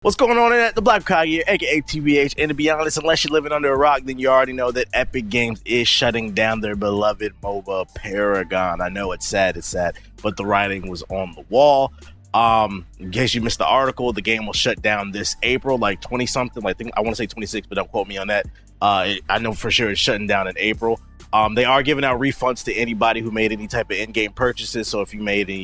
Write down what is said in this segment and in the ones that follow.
What's going on at the Black Hokage, aka TBH? And to be honest, unless you're living under a rock, then you already know that Epic Games is shutting down their beloved MOBA Paragon. I know it's sad, but the writing was on the wall. In case you missed the article, the game will shut down this April, like 20 something. I think I want to say 26, but don't quote me on that. I know for sure it's shutting down in April. They are giving out refunds to anybody who made any type of in-game purchases. So if you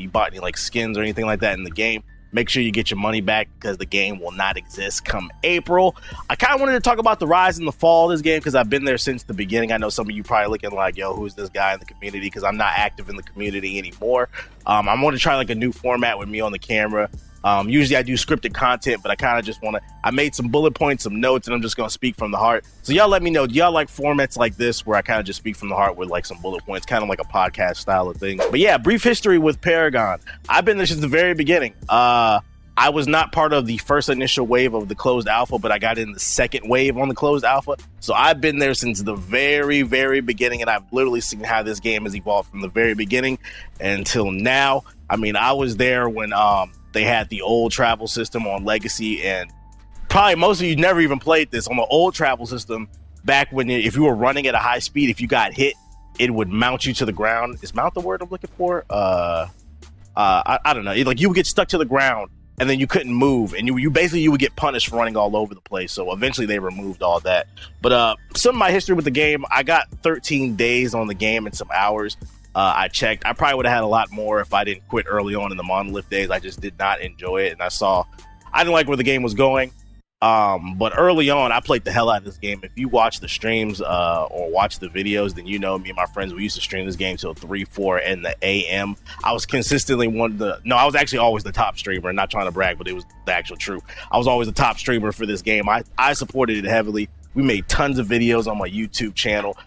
bought any like skins or anything like that in the game, make sure you get your money back because the game will not exist come April. I kind of wanted to talk about the rise and the fall of this game because I've been there since the beginning. I know some of you probably looking like, yo, who's this guy in the community? Because I'm not active in the community anymore. I'm going to try like a new format with me on the camera. Usually I do scripted content, but I kind of just want to, I made some bullet points, some notes, and I'm just going to speak from the heart. So y'all let me know, do y'all like formats like this where I kind of just speak from the heart with like some bullet points, kind of like a podcast style of thing? But yeah, brief history with Paragon. I've been there since the very beginning. I was not part of the first initial wave of the closed alpha, but I got in the second wave on the closed alpha. So I've been there since the very, very beginning, and I've literally seen how this game has evolved from the very beginning until now. I mean, I was there when they had the old travel system on Legacy, and probably most of you never even played this. On the old travel system, back when if you were running at a high speed, if you got hit, it would mount you to the ground. Is mount the word I'm looking for? I don't know. Like you would get stuck to the ground, and then you couldn't move, and you basically you would get punished running all over the place. So eventually they removed all that. But some of my history with the game, I got 13 days on the game and some hours. I checked. I probably would have had a lot more if I didn't quit early on in the Monolith days. I just did not enjoy it, and I didn't like where the game was going. But early on, I played the hell out of this game. If you watch the streams or watch the videos, then you know me and my friends, we used to stream this game till 3, 4 in the a.m. I was consistently I was actually always the top streamer, not trying to brag, but it was the actual truth. I was always the top streamer for this game. I supported it heavily. We made tons of videos on my YouTube channel.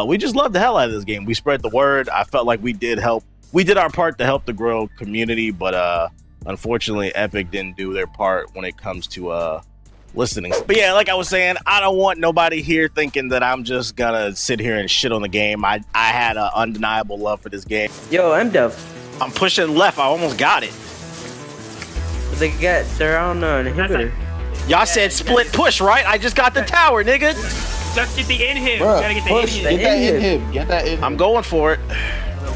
We just loved the hell out of this game. We spread the word. I felt like we did our part to help the grow community, but unfortunately Epic didn't do their part when it comes to listening. But yeah, like I was saying, I don't want nobody here thinking that I'm just gonna sit here and shit on the game. I had an undeniable love for this game. Yo, I'm Dove. I'm pushing left. I almost got it. But they got their own inhibitor. Y'all said split push, right? I just got the tower, nigga. Just get the inhib. Bruh, You gotta get the push, inhib. Get that inhib. I'm going for it.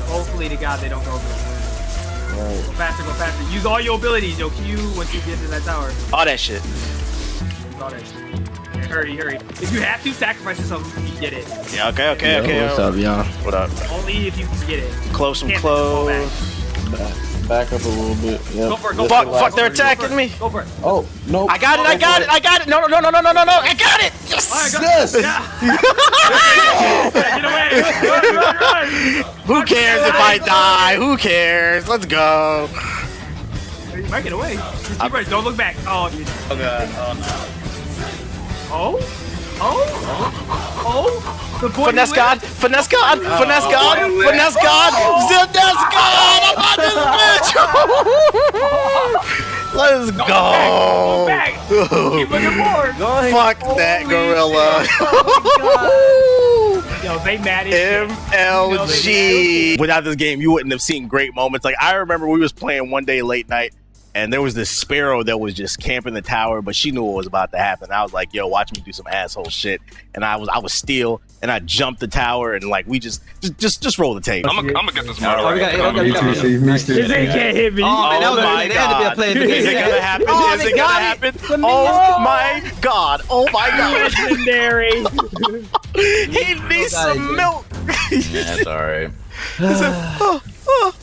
Hopefully to God they don't go for it. Right. Go faster. Use all your abilities, yo. Q once you get to that tower. All that shit. Use all that shit. Hurry. If you have to sacrifice yourself, you can get it. Yeah, okay. What's up, y'all? What up? Only if you can get it. Close some Can't clothes. Back up a little bit. Yep. Go for it. Fuck, they're attacking me. Go for it. Oh, no. I got it. No. I got it. Yes. All right, go. Yes. Get away. Run. Who cares if I die? Who cares? Let's go. You might get away. Just keep right. Don't look back. Oh, you. Oh god. Oh. The boy Finesse God. Zip this God. I'm on this bitch. Let's go. Go back. Keep looking forward. Fuck that gorilla. Yo, they mad as MLG. Without this game, you wouldn't have seen great moments. Like I remember we was playing one day late night, and there was this sparrow that was just camping the tower, but she knew what was about to happen. I was like, yo, watch me do some asshole shit. And I was still, and I jumped the tower, and like we just roll the tape. I'm gonna get this mark. This ain't can't hit me. Oh my god. Is it gonna happen? Oh my god. Legendary. He needs some milk. That's alright.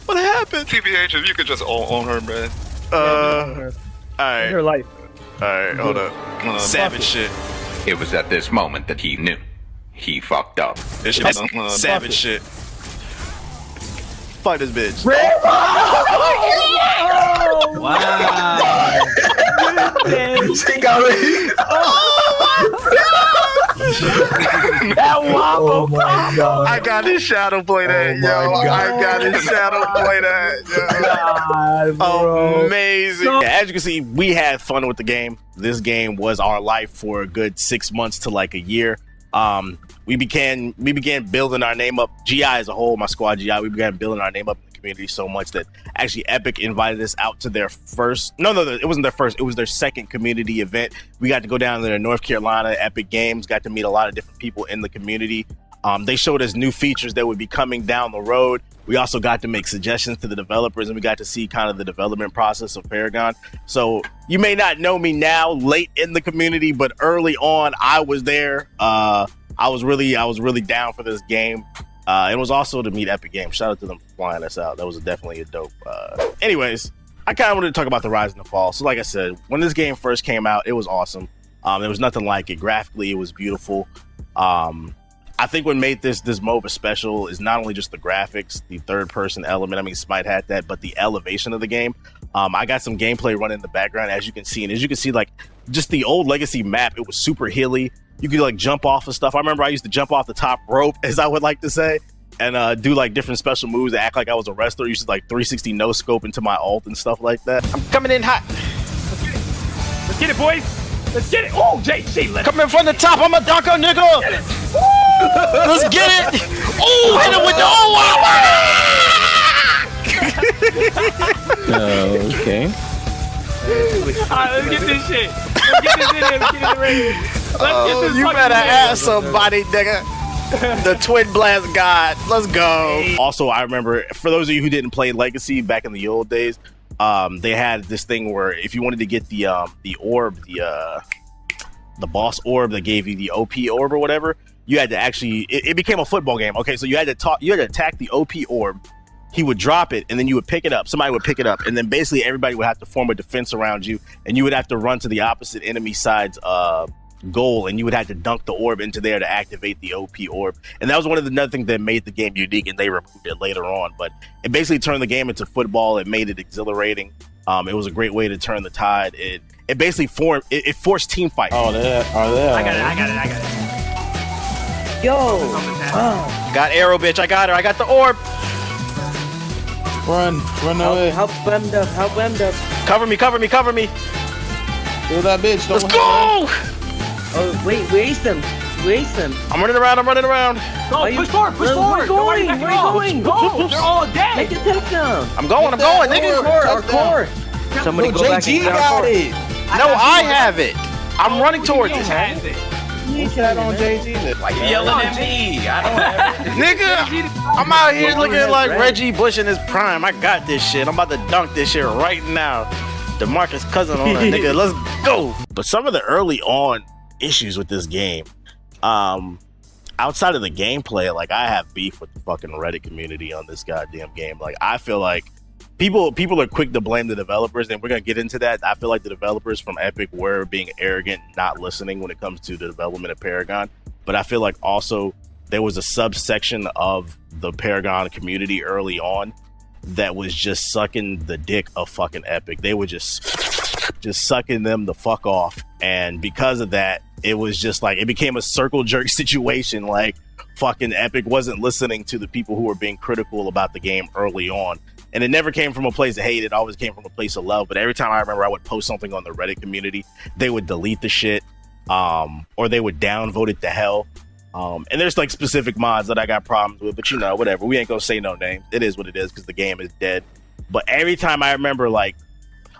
What happened? TBH, if you could just own her, man. Alright. Her life. Alright, hold up. Savage shit. It was at this moment that he knew. He fucked up. This shit is savage shit. Fuck this bitch. Wow. She got me. That wobble. Oh my god. I got his shadow play that, yo. I got his shadow play that, yo. Amazing. As you can see, we had fun with the game. This game was our life for a good 6 months to like a year. We began building our name up. GI as a whole, my squad GI, we began building our name up in the community so much that actually Epic invited us out to their first. No, it wasn't their first. It was their second community event. We got to go down to North Carolina Epic Games. Got to meet a lot of different people in the community. They showed us new features that would be coming down the road. We also got to make suggestions to the developers, and we got to see kind of the development process of Paragon. So you may not know me now, late in the community, but early on, I was there. I was really down for this game. It was also to meet Epic Games. Shout out to them for flying us out. That was definitely a dope. Anyways, I kind of wanted to talk about the rise and the fall. So like I said, when this game first came out, it was awesome. There was nothing like it. Graphically, it was beautiful. I think what made this MOBA special is not only just the graphics, the third-person element. I mean, Smite had that, but the elevation of the game. I got some gameplay running in the background, as you can see. And as you can see, like, just the old Legacy map, it was super hilly. You could, like, jump off of stuff. I remember I used to jump off the top rope, as I would like to say, and do, like, different special moves to act like I was a wrestler. I used to, like, 360 no-scope into my ult and stuff like that. I'm coming in hot. Let's get it, boys. Let's get it. Oh, JG, let's Coming from the top, I'm a dunker, nigga. Let's get it. Oh, hit it with the Okay. Alright, let's get this shit. Let's get this in here. Let's get it ready. You better ask somebody, nigga. The Twin Blast God. Let's go. Also, I remember, for those of you who didn't play Legacy back in the old days, they had this thing where if you wanted to get the orb, the boss orb that gave you the OP orb or whatever, you had to actually, it became a football game. Okay, so you had to attack the OP orb. He would drop it, and then you would pick it up. Somebody would pick it up, and then basically everybody would have to form a defense around you, and you would have to run to the opposite enemy side's goal, and you would have to dunk the orb into there to activate the OP orb. And that was one of the another thing that made the game unique, and they removed it later on. But it basically turned the game into football. It made it exhilarating. It was a great way to turn the tide. It basically forced team fight. Oh, are they? I got it. Yo! Got arrow, bitch. I got her. I got the orb. Run away. Help Wemmed up. Cover me. Kill that bitch. Let's go. Oh, wait, waste them. I'm running around. Go, push forward. Where are you going? Go. They're all dead. Make the touchdown. I'm going, nigga. Our core. Somebody go back and JG got it. No, I have it. I'm running towards it. Has it. Who said on JG then? Why you yelling at me? I don't have it. Nigga, I'm out here looking like Reggie Bush in his prime. I got this shit. I'm about to dunk this shit right now. DeMarcus Cousins on that nigga. Let's go. But some of the early on issues with this game, outside of the gameplay, like I have beef with the fucking Reddit community on this goddamn game. Like I feel like people are quick to blame the developers, and we're gonna get into that. I feel like the developers from Epic were being arrogant, not listening when it comes to the development of Paragon. But I feel like also there was a subsection of the Paragon community early on that was just sucking the dick of fucking Epic. They were just sucking them the fuck off, and because of that, it was just like it became a circle jerk situation. Like fucking Epic wasn't listening to the people who were being critical about the game early on. And it never came from a place of hate. It always came from a place of love. But every time I remember I would post something on the Reddit community, they would delete the shit, or they would downvote it to hell. And there's like specific mods that I got problems with, but you know, whatever. We ain't gonna say no names. It is what it is because the game is dead. But every time I remember, like,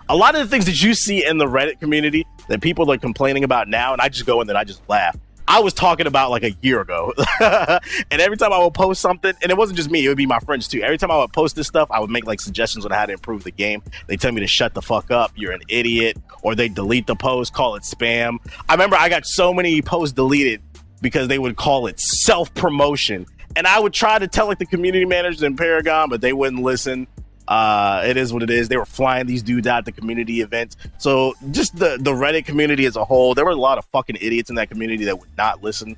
a lot of the things that you see in the Reddit community that people are complaining about now, and I just go in there and I just laugh. I was talking about like a year ago. And every time I would post something, and it wasn't just me, it would be my friends too. Every time I would post this stuff, I would make like suggestions on how to improve the game. They tell me to shut the fuck up, you're an idiot, or they delete the post, call it spam. I remember I got so many posts deleted because they would call it self-promotion. And I would try to tell like the community managers in Paragon, but they wouldn't listen. It is what it is. They were flying these dudes out at the community events. So just the Reddit community as a whole, there were a lot of fucking idiots in that community that would not listen.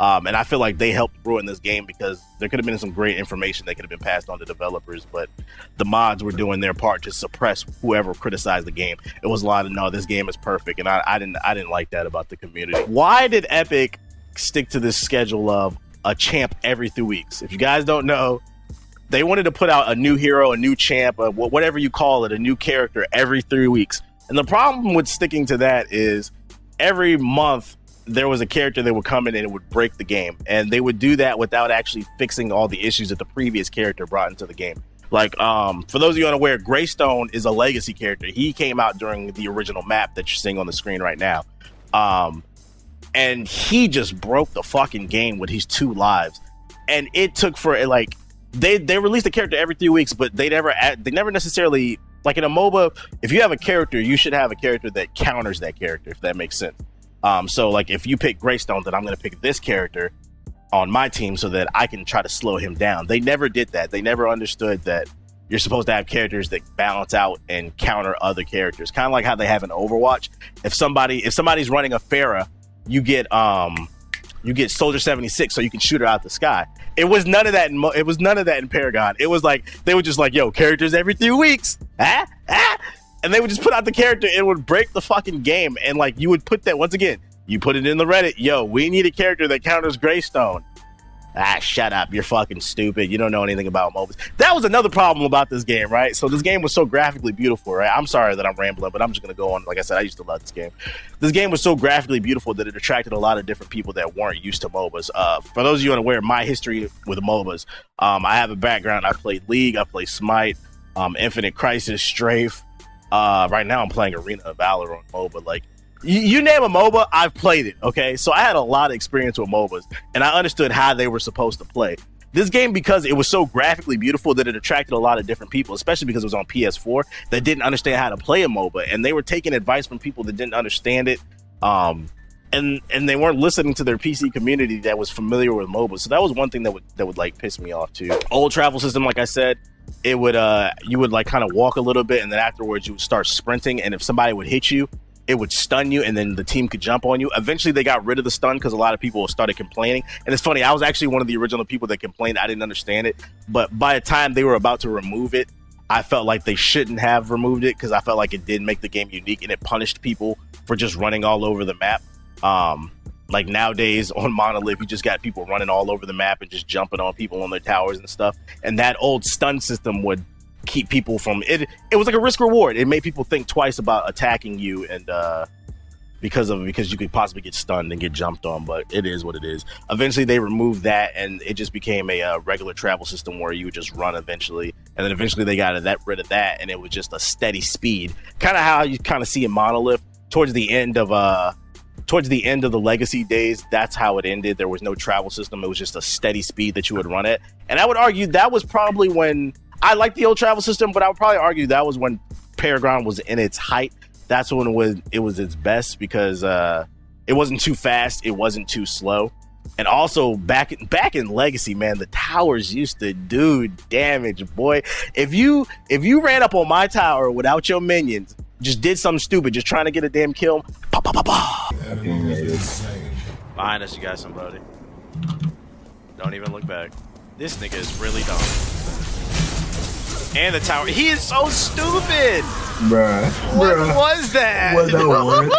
And I feel like they helped ruin this game because there could have been some great information that could have been passed on to developers, but the mods were doing their part to suppress whoever criticized the game. It was a lot of, no, this game is perfect. And I didn't like that about the community. Why did Epic stick to this schedule of a champ every 3 weeks? If you guys don't know, they wanted to put out a new hero, a new champ, whatever you call it, a new character every 3 weeks. And the problem with sticking to that is every month there was a character that would come in and it would break the game. And they would do that without actually fixing all the issues that the previous character brought into the game. Like, for those of you unaware, Greystone is a legacy character. He came out during the original map that you're seeing on the screen right now. And he just broke the fucking game with his 2 lives. And it took for like they released a character every 3 weeks, but they never necessarily, like in a MOBA, if you have a character, you should have a character that counters that character, if that makes sense. So like if you pick Greystone, then I'm gonna pick this character on my team so that I can try to slow him down. They never did that. They never understood that you're supposed to have characters that balance out and counter other characters. Kind of like how they have in Overwatch. If somebody's running a Pharah, you get Soldier 76 so you can shoot her out the sky. It was none of that in Paragon. It was like they were just like, yo, characters every 3 weeks. And they would just put out the character and it would break the fucking game. And like you would put that, once again, you put it in the Reddit, yo, we need a character that counters Greystone. Shut up, you're fucking stupid. You don't know anything about MOBAs. That was another problem about this game, right? So this game was so graphically beautiful, right? I'm sorry that I'm rambling, but I'm just going to go on. Like I said, I used to love this game. This game was so graphically beautiful that it attracted a lot of different people that weren't used to MOBAs. For those of you unaware, my history with MOBAs, I have a background. I played League, I played Smite, Infinite Crisis, Strafe. Right now I'm playing Arena of Valor on MOBA. Like, you name a MOBA, I've played it, okay? So I had a lot of experience with MOBAs, and I understood how they were supposed to play. This game, because it was so graphically beautiful, that it attracted a lot of different people, especially because it was on PS4, that didn't understand how to play a MOBA, and they were taking advice from people that didn't understand it, and they weren't listening to their PC community that was familiar with MOBAs. So that was one thing that would like piss me off too. Old travel system, like I said, it would you would like kind of walk a little bit, and then afterwards you would start sprinting, and if somebody would hit you, it would stun you, and then the team could jump on you. Eventually, they got rid of the stun because a lot of people started complaining. And it's funny, I was actually one of the original people that complained. I didn't understand it. But by the time they were about to remove it, I felt like they shouldn't have removed it because I felt like it did make the game unique, and it punished people for just running all over the map. Like nowadays on Monolith, you just got people running all over the map and just jumping on people on their towers and stuff. And that old stun system would keep people from it. It was like a risk reward. It made people think twice about attacking you, and because you could possibly get stunned and get jumped on. But it is what it is. Eventually they removed that, and it just became a regular travel system where you would just run eventually, and then eventually they got rid of that, and it was just a steady speed, kind of how you kind of see in Monolith towards the end of the legacy days. That's how it ended. There was no travel system. It was just a steady speed that you would run at. And I would argue that was probably when I like the old travel system, but I would probably argue that was when Paragon was in its height. That's when it was its best, because it wasn't too fast, it wasn't too slow. And also back in Legacy, man, the towers used to do damage, boy. If you ran up on my tower without your minions, just did something stupid, just trying to get a damn kill, pa pa pa pa. Behind us, you got somebody. Don't even look back. This nigga is really dumb. And the tower. He is so stupid. Bruh. What was that? Was that worth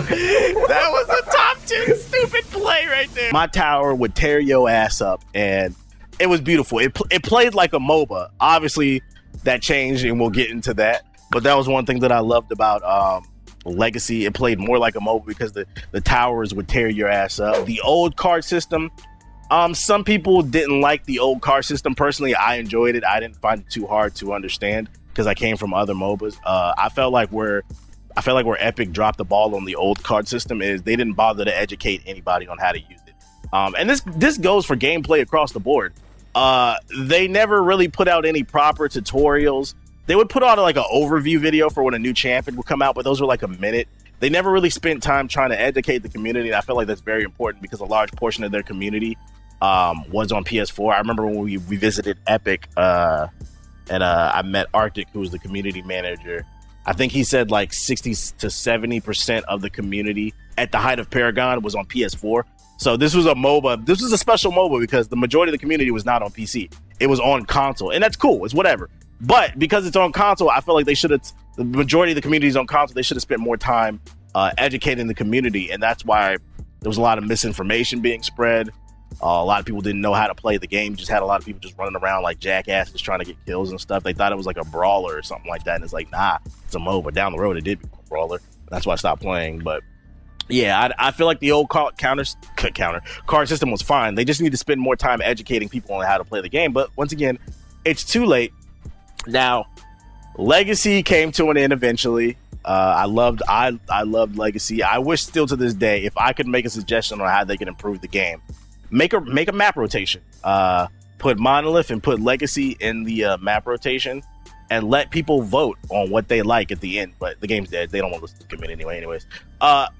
it? That was a top 10 stupid play right there. My tower would tear your ass up, and it was beautiful. It played like a MOBA. Obviously, that changed, and we'll get into that. But that was one thing that I loved about Legacy. It played more like a MOBA because the towers would tear your ass up. The old card system, some people didn't like the old card system. Personally, I enjoyed it. I didn't find it too hard to understand because I came from other MOBAs. I felt like where Epic dropped the ball on the old card system is they didn't bother to educate anybody on how to use it. And this goes for gameplay across the board. They never really put out any proper tutorials. They would put out like an overview video for when a new champion would come out, but those were like a minute. They never really spent time trying to educate the community, and I feel like that's very important because a large portion of their community was on PS4. I remember when we visited Epic, and I met Arctic, who was the community manager. I think he said like 60 to 70% of the community at the height of Paragon was on PS4. So this was a MOBA. This was a special MOBA because the majority of the community was not on PC. It was on console, and that's cool. It's whatever. But because it's on console, I feel like the majority of the community is on console. They should have spent more time educating the community, and that's why there was a lot of misinformation being spread. A lot of people didn't know how to play the game. Just had a lot of people just running around like jackasses trying to get kills and stuff. They thought it was like a brawler or something like that, and it's like, nah, it's a MOBA. Down the road, it did become a brawler. That's why I stopped playing. But yeah, I feel like the old card system was fine. They just need to spend more time educating people on how to play the game. But once again, it's too late. Now, Legacy came to an end eventually. I loved Legacy. I wish still to this day, if I could make a suggestion on how they can improve the game, make a map rotation. Put Monolith and put Legacy in the map rotation, and let people vote on what they like at the end. But the game's dead. They don't want to listen to the community anyway. Anyways,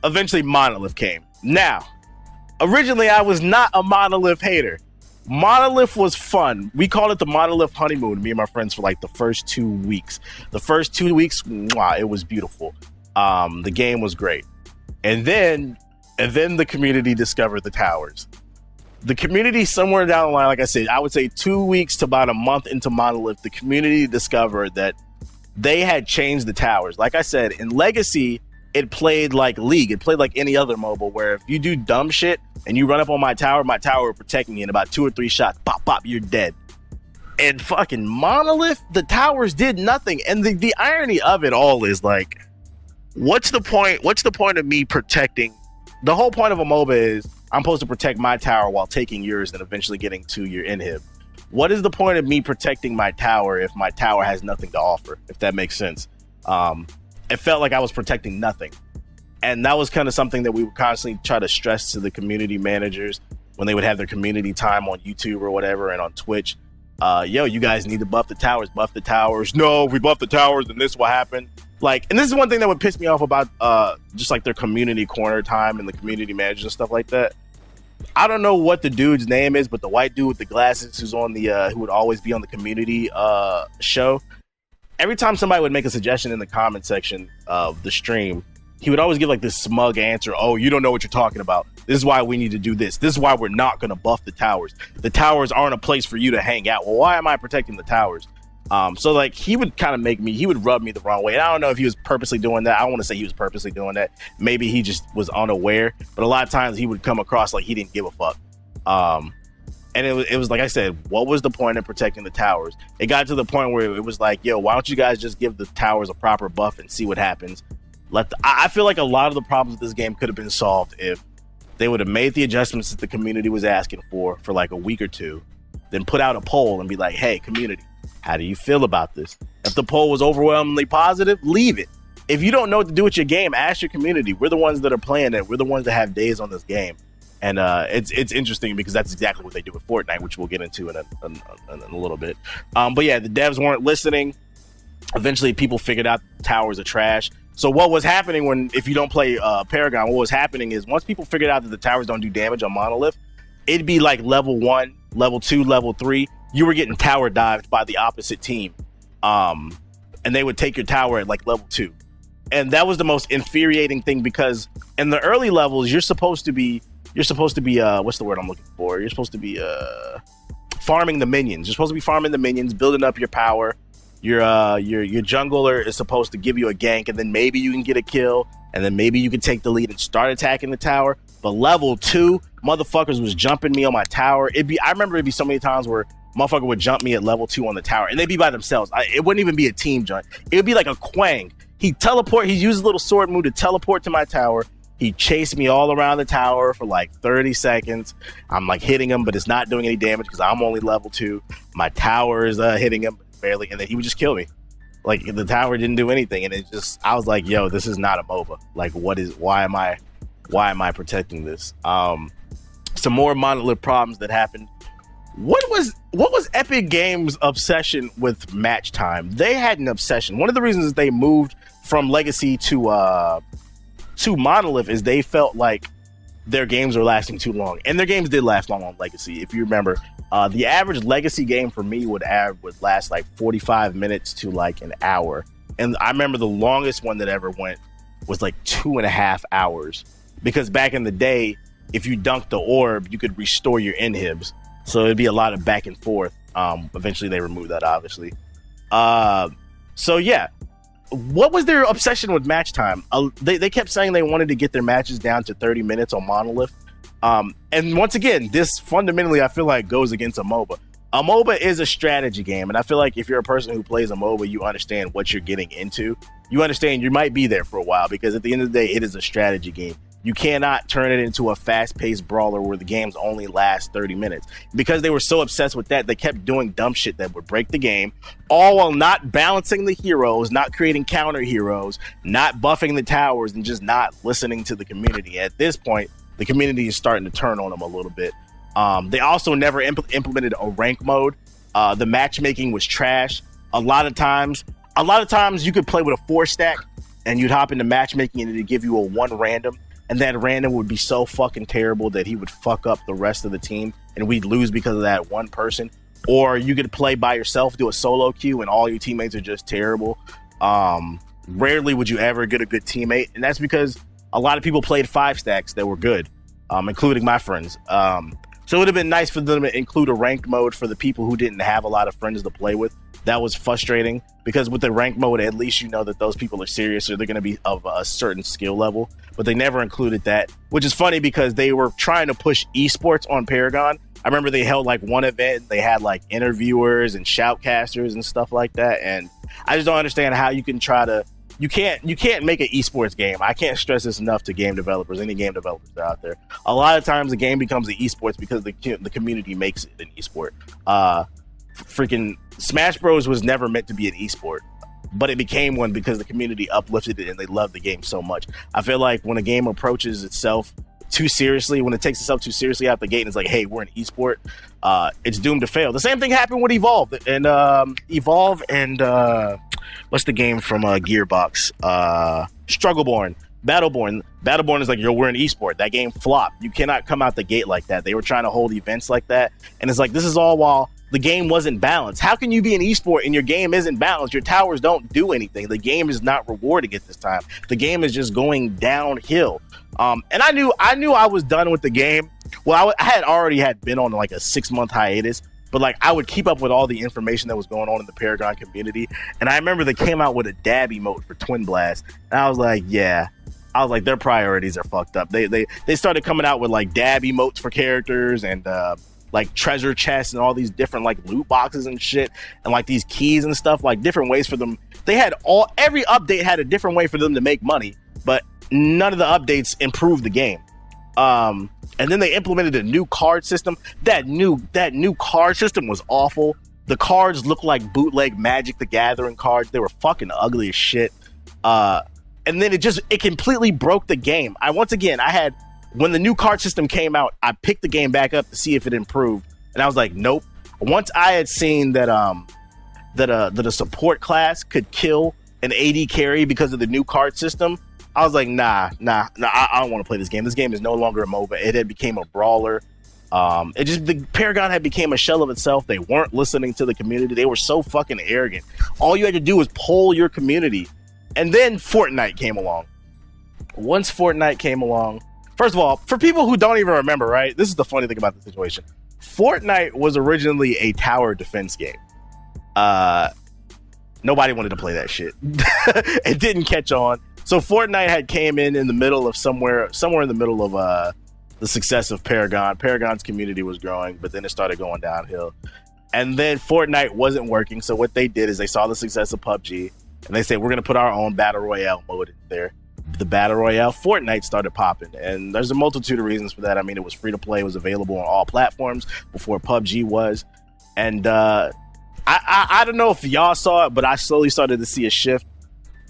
eventually Monolith came. Now, originally I was not a Monolith hater. Monolith was fun. We called it the Monolith honeymoon, me and my friends, for like the first 2 weeks. The first 2 weeks, mwah, it was beautiful. The game was great. And then the community discovered the towers. The community, somewhere down the line, like I said, I would say 2 weeks to about a month into Monolith, the community discovered that they had changed the towers. Like I said, in Legacy, it played like League. It played like any other mobile, where if you do dumb shit and you run up on my tower will protect me in about 2 or 3 shots. Pop, pop, you're dead. And fucking Monolith, the towers did nothing. And the irony of it all is like, what's the point? What's the point of me protecting? The whole point of a MOBA is I'm supposed to protect my tower while taking yours and eventually getting to your inhib. What is the point of me protecting my tower if my tower has nothing to offer? If that makes sense. It felt like I was protecting nothing. And that was kind of something that we would constantly try to stress to the community managers when they would have their community time on YouTube or whatever and on Twitch. Yo, you guys need to buff the towers, buff the towers. No, if we buff the towers, then this will happen. Like, and this is one thing that would piss me off about just like their community corner time and the community managers and stuff like that. I don't know what the dude's name is, but the white dude with the glasses who's on the who would always be on the community show. Every time somebody would make a suggestion in the comment section of the stream, he would always give like this smug answer. Oh, you don't know what you're talking about. This is why we need to do this. This is why we're not going to buff the towers. The towers aren't a place for you to hang out. Well, why am I protecting the towers? So like he would kind of he would rub me the wrong way. And I don't know if he was purposely doing that. I don't want to say he was purposely doing that. Maybe he just was unaware. But a lot of times he would come across like he didn't give a fuck. And it was like I said, what was the point of protecting the towers? It got to the point where it was like, yo, why don't you guys just give the towers a proper buff and see what happens? I feel like a lot of the problems with this game could have been solved if they would have made the adjustments that the community was asking for like a week or two, then put out a poll and be like, hey, community, how do you feel about this? If the poll was overwhelmingly positive, leave it. If you don't know what to do with your game, ask your community. We're the ones that are playing it. We're the ones that have days on this game. And it's interesting because that's exactly what they do with Fortnite, which we'll get into in a little bit. But yeah, the devs weren't listening. Eventually, people figured out towers are trash. So what was happening if you don't play Paragon, what was happening is once people figured out that the towers don't do damage on Monolith, it'd be like level 1, level 2, level 3. You were getting tower dived by the opposite team. And they would take your tower at like level 2. And that was the most infuriating thing because in the early levels, you're supposed to be what's the word I'm looking for? You're supposed to be farming the minions. You're supposed to be farming the minions, building up your power. Your jungler is supposed to give you a gank, and then maybe you can get a kill, and then maybe you can take the lead and start attacking the tower. But level 2, motherfuckers was jumping me on my tower. I remember it'd be so many times where motherfucker would jump me at level 2 on the tower, and they'd be by themselves. It wouldn't even be a team jump. It would be like a Quang. He used a little sword move to teleport to my tower. He chased me all around the tower for like 30 seconds. I'm like hitting him, but it's not doing any damage because I'm only level 2. My tower is hitting him barely, and then he would just kill me. Like the tower didn't do anything, and I was like, yo, this is not a MOBA. Like, why am I protecting this? Some more Monolith problems that happened. What was Epic Games' obsession with match time? They had an obsession. One of the reasons they moved from Legacy to Monolith is they felt like their games were lasting too long, and their games did last long on Legacy. If you remember, the average Legacy game for me would last like 45 minutes to like an hour, and I remember the longest one that ever went was like 2.5 hours, because back in the day, if you dunked the orb, you could restore your inhibs, so it'd be a lot of back and forth. Eventually, they removed that, obviously. So yeah. What was their obsession with match time? They kept saying they wanted to get their matches down to 30 minutes on Monolith. And once again, this fundamentally, I feel like, goes against a MOBA. A MOBA is a strategy game, and I feel like if you're a person who plays a MOBA, you understand what you're getting into. You understand you might be there for a while, because at the end of the day, it is a strategy game. You cannot turn it into a fast-paced brawler where the games only last 30 minutes. Because they were so obsessed with that, they kept doing dumb shit that would break the game, all while not balancing the heroes, not creating counter heroes, not buffing the towers, and just not listening to the community. At this point, the community is starting to turn on them a little bit. They also never implemented a rank mode. The matchmaking was trash. A lot of times you could play with a 4-stack, and you'd hop into matchmaking, and it'd give you a 1 random. And that random would be so fucking terrible that he would fuck up the rest of the team and we'd lose because of that one person. Or you could play by yourself, do a solo queue, and all your teammates are just terrible. Rarely would you ever get a good teammate. And that's because a lot of people played 5-stacks that were good, including my friends. So it would have been nice for them to include a ranked mode for the people who didn't have a lot of friends to play with. That was frustrating because with the rank mode, at least you know that those people are serious or they're going to be of a certain skill level. But they never included that, which is funny because they were trying to push esports on Paragon. I remember they held like one event. They had like interviewers and shoutcasters and stuff like that. And I just don't understand how you can try to. You can't make an esports game. I can't stress this enough to game developers, any game developers out there. A lot of times the game becomes an esports because the community makes it an esport. Freaking Smash Bros was never meant to be an esport, but it became one because the community uplifted it and they loved the game so much. I feel like when a game approaches itself too seriously, when it takes itself too seriously out the gate and it's like, hey, we're an esport, it's doomed to fail. The same thing happened with Evolve and what's the game from Gearbox? Struggleborn. Battleborn is like, yo, we're an esport. That game flopped. You cannot come out the gate like that. They were trying to hold events like that. And it's like, this is all while the game wasn't balanced. How can you be an esport and your game isn't balanced? Your towers don't do anything. The game is not rewarding at this time. The game is just going downhill. And I knew I was done with the game. Well, I had already been on like a 6-month hiatus, but like I would keep up with all the information that was going on in the Paragon community. And I remember they came out with a dab emote for Twin Blast. And I was like, yeah. I was like, their priorities are fucked up. They started coming out with like dab emotes for characters and like treasure chests and all these different like loot boxes and shit and like these keys and stuff, like different ways for them. They had every update had a different way for them to make money, but none of the updates improved the game. And then they implemented a new card system. That new card system was awful. The cards looked like bootleg Magic the Gathering cards. They were fucking ugly as shit. And then it completely broke the game. When the new card system came out, I picked the game back up to see if it improved, and I was like, nope. Once I had seen that a support class could kill an AD carry because of the new card system, I was like, nah, I don't want to play this game. This game is no longer a MOBA. It had became a brawler. The Paragon had became a shell of itself. They weren't listening to the community. They were so fucking arrogant. All you had to do was poll your community. And then Fortnite came along. Once Fortnite came along, first of all, for people who don't even remember, right? This is the funny thing about the situation. Fortnite was originally a tower defense game. Nobody wanted to play that shit. It didn't catch on. So Fortnite had came in the middle of somewhere in the middle of the success of Paragon. Paragon's community was growing, but then it started going downhill. And then Fortnite wasn't working. So what they did is they saw the success of PUBG and they said, we're going to put our own Battle Royale mode in there. The Battle Royale Fortnite started popping, and there's a multitude of reasons for that. I mean, it was free to play, it was available on all platforms before PUBG was, and I don't know if y'all saw it, but I slowly started to see a shift.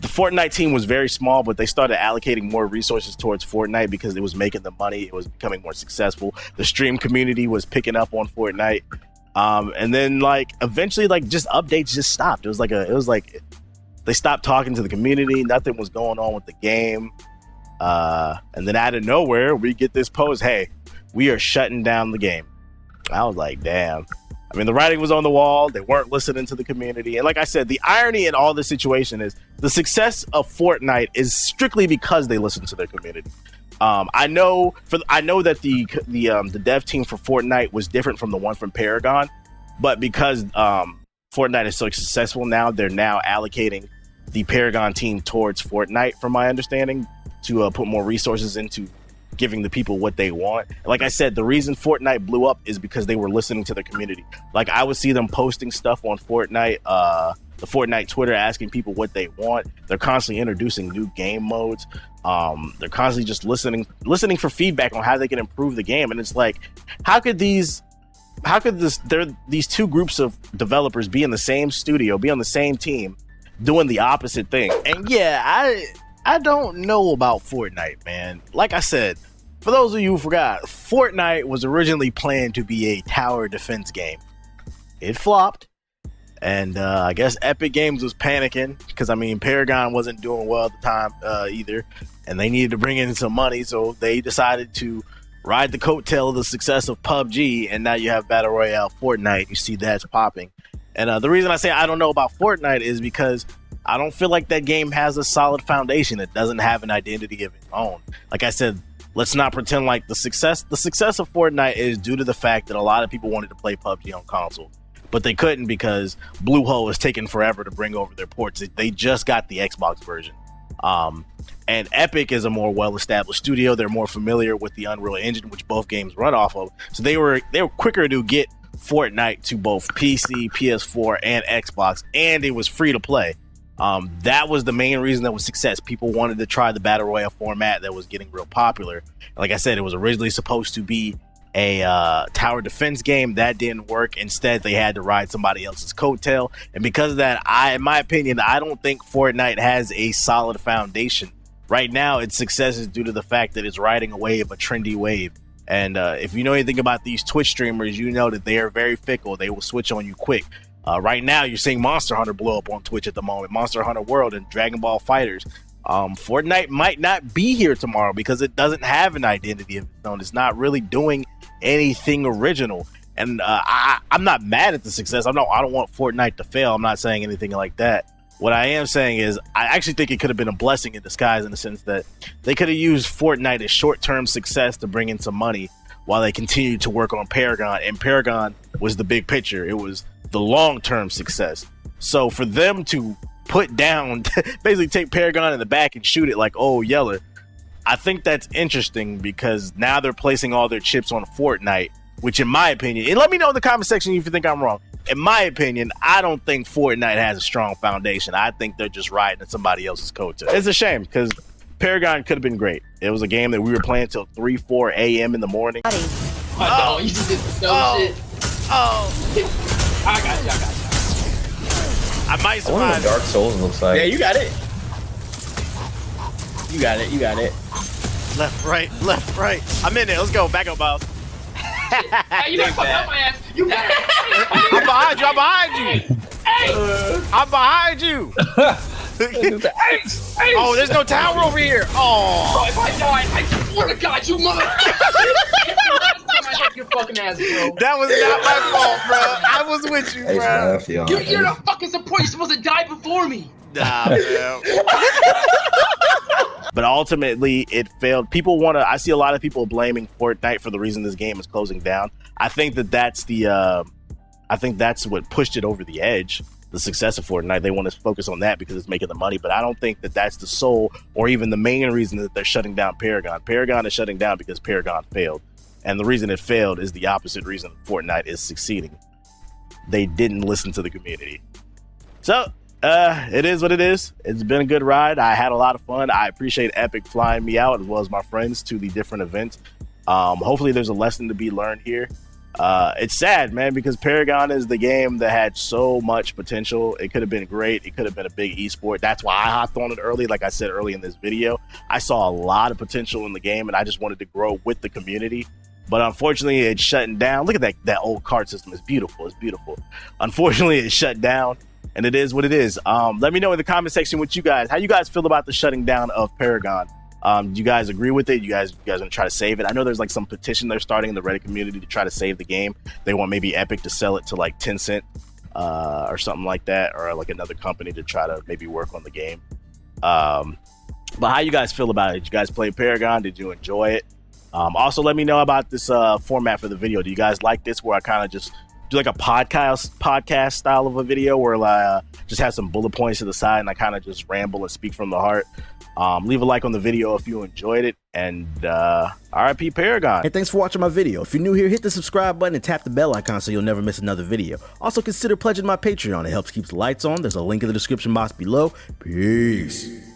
The Fortnite team was very small, but they started allocating more resources towards Fortnite because it was making the money, it was becoming more successful. The stream community was picking up on Fortnite, and then like eventually like just updates just stopped. It was like they stopped talking to the community. Nothing was going on with the game. And then out of nowhere, we get this post, hey, we are shutting down the game. I was like, damn. I mean, the writing was on the wall. They weren't listening to the community. And like I said, the irony in all this situation is the success of Fortnite is strictly because they listen to their community. I know that the dev team for Fortnite was different from the one from Paragon, but because Fortnite is so successful now, they're now allocating the Paragon team towards Fortnite, from my understanding, to put more resources into giving the people what they want. Like I said, the reason Fortnite blew up is because they were listening to the community. Like I would see them posting stuff on Fortnite, the Fortnite Twitter, asking people what they want. They're constantly introducing new game modes. They're constantly just listening for feedback on how they can improve the game. And it's like, how could these two groups of developers be in the same studio, be on the same team, doing the opposite thing? And yeah, I don't know about Fortnite, man. Like I said, for those of you who forgot, Fortnite was originally planned to be a tower defense game. It flopped. And I guess Epic Games was panicking because, I mean, Paragon wasn't doing well at the time either. And they needed to bring in some money. So they decided to ride the coattail of the success of PUBG. And now you have Battle Royale Fortnite. You see that's popping. And the reason I say I don't know about Fortnite is because I don't feel like that game has a solid foundation. It doesn't have an identity of its own. Like I said, let's not pretend like the success of Fortnite is due to the fact that a lot of people wanted to play PUBG on console. But they couldn't because Bluehole is taking forever to bring over their ports. They just got the Xbox version. And Epic is a more well-established studio. They're more familiar with the Unreal Engine, which both games run off of. So they were quicker to get Fortnite to both PC, PS4, and Xbox, and it was free to play. That was the main reason that was success. People wanted to try the Battle Royale format that was getting real popular. Like I said, it was originally supposed to be a tower defense game. That didn't work. Instead, they had to ride somebody else's coattail. And because of that, in my opinion, I don't think Fortnite has a solid foundation. Right now, its success is due to the fact that it's riding a wave, a trendy wave. And if you know anything about these Twitch streamers, you know that they are very fickle. They will switch on you quick. Right now, you're seeing Monster Hunter blow up on Twitch at the moment. Monster Hunter World and Dragon Ball Fighters. Fortnite might not be here tomorrow because it doesn't have an identity of its own. It's not really doing anything original. And I'm not mad at the success. I don't want Fortnite to fail. I'm not saying anything like that. What I am saying is I actually think it could have been a blessing in disguise in the sense that they could have used Fortnite as short-term success to bring in some money while they continued to work on Paragon. And Paragon was the big picture. It was the long-term success. So for them to put down, basically take Paragon in the back and shoot it like, oh, Yeller, I think that's interesting because now they're placing all their chips on Fortnite, which in my opinion, and let me know in the comment section if you think I'm wrong. In my opinion, I don't think Fortnite has a strong foundation. I think they're just riding somebody else's coattail. It's a shame because Paragon could have been great. It was a game that we were playing till 3, 4 a.m. in the morning. Oh, you just did the dumb shit. Oh. I got you. I might I wonder survive. what Dark Souls looks like. Yeah, you got it. You got it. Left, right. I'm in there. Let's go. Back up, Miles. Hey, you better fuck up my ass. You better. I'm behind you. I'm behind you. Oh, there's no tower over here. Oh. Bro, if I die, I swear to God, you mother. Last time I hit your fucking ass, bro. That was not my fault, bro. I was with you, bro. You're the fucking support. You're supposed to die before me. Nah, man. But ultimately, it failed. I see a lot of people blaming Fortnite for the reason this game is closing down. I think that's what pushed it over the edge. The success of Fortnite, they want to focus on that because it's making the money. But I don't think that that's the sole or even the main reason that they're shutting down Paragon. Paragon is shutting down because Paragon failed. And the reason it failed is the opposite reason Fortnite is succeeding. They didn't listen to the community. So, it is what it is. It's been a good ride. I had a lot of fun. I appreciate Epic flying me out as well as my friends to the different events. Hopefully there's a lesson to be learned here. It's sad, man, because Paragon is the game that had so much potential. It could have been great. It could have been a big esport. That's why I hopped on it early. Like I said early in this video, I saw a lot of potential in the game and I just wanted to grow with the community. But unfortunately, it's shutting down. Look at that old card system. It's beautiful. Unfortunately, it's shut down, and it is what it is. Let me know in the comment section how you guys feel about the shutting down of Paragon. Do you guys agree with it? You guys gonna try to save it? I know there's like some petition they're starting in the Reddit community to try to save the game. They want maybe Epic to sell it to like Tencent or something like that, or like another company to try to maybe work on the game. But how you guys feel about it? Did you guys play Paragon? Did you enjoy it? Also, let me know about this format for the video. Do you guys like this where I kind of just do like a podcast style of a video where I just have some bullet points to the side and I kind of just ramble and speak from the heart? Leave a like on the video if you enjoyed it, and RIP Paragon. Hey, thanks for watching my video. If you're new here, hit the subscribe button and tap the bell icon so you'll never miss another video. Also, consider pledging my Patreon. It helps keep the lights on. There's a link in the description box below. Peace.